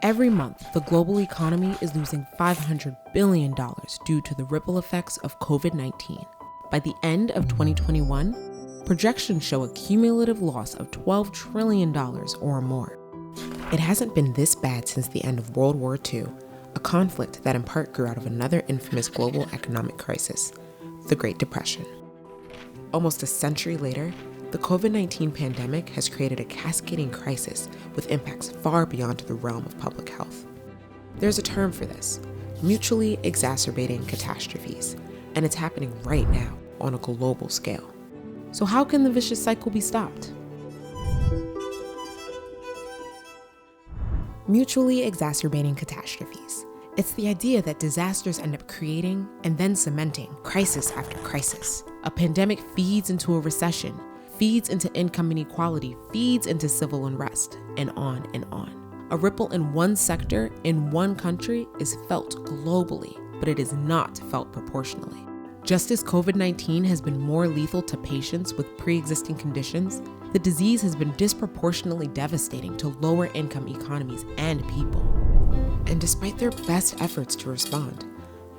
Every month, the global economy is losing $500 billion due to the ripple effects of COVID-19. By the end of 2021, projections show a cumulative loss of $12 trillion or more. It hasn't been this bad since the end of World War II, a conflict that in part grew out of another infamous global economic crisis, the Great Depression. Almost a century later, the COVID-19 pandemic has created a cascading crisis with impacts far beyond the realm of public health. There's a term for this, mutually exacerbating catastrophes, and it's happening right now on a global scale. So how can the vicious cycle be stopped? Mutually exacerbating catastrophes. It's the idea that disasters end up creating and then cementing crisis after crisis. A pandemic feeds into a recession, feeds into income inequality, feeds into civil unrest, and on and on. A ripple in one sector, in one country, is felt globally, but it is not felt proportionally. Just as COVID-19 has been more lethal to patients with pre-existing conditions, the disease has been disproportionately devastating to lower income economies and people. And despite their best efforts to respond,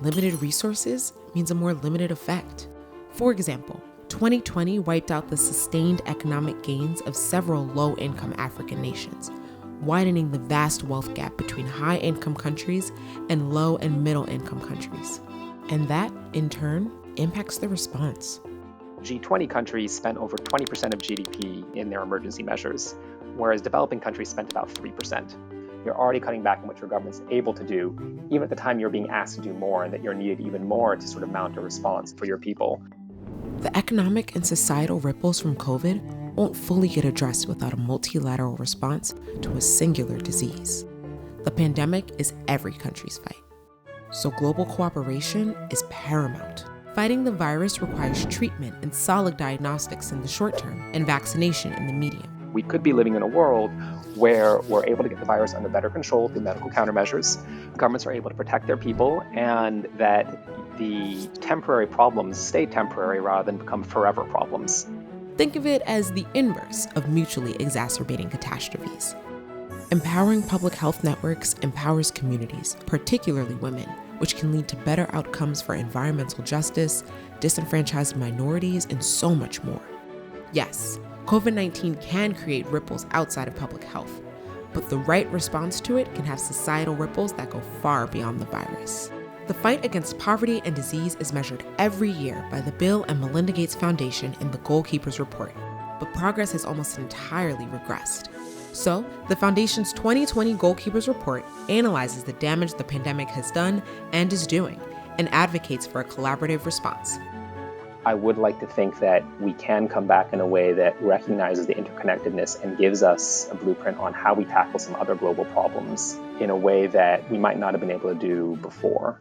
limited resources means a more limited effect. For example, 2020 wiped out the sustained economic gains of several low-income African nations, widening the vast wealth gap between high-income countries and low- and middle-income countries. And that, in turn, impacts the response. G20 countries spent over 20% of GDP in their emergency measures, whereas developing countries spent about 3%. You're already cutting back on what your government's able to do, even at the time you're being asked to do more, and that you're needed even more to sort of mount a response for your people. The economic and societal ripples from COVID won't fully get addressed without a multilateral response to a singular disease. The pandemic is every country's fight. So global cooperation is paramount. Fighting the virus requires treatment and solid diagnostics in the short term and vaccination in the medium. We could be living in a world where we're able to get the virus under better control through medical countermeasures. Governments are able to protect their people, and that the temporary problems stay temporary rather than become forever problems. Think of it as the inverse of mutually exacerbating catastrophes. Empowering public health networks empowers communities, particularly women, which can lead to better outcomes for environmental justice, disenfranchised minorities, and so much more. Yes, COVID-19 can create ripples outside of public health, but the right response to it can have societal ripples that go far beyond the virus. The fight against poverty and disease is measured every year by the Bill and Melinda Gates Foundation in the Goalkeepers Report, but progress has almost entirely regressed. So, the Foundation's 2020 Goalkeepers Report analyzes the damage the pandemic has done and is doing, and advocates for a collaborative response. I would like to think that we can come back in a way that recognizes the interconnectedness and gives us a blueprint on how we tackle some other global problems in a way that we might not have been able to do before.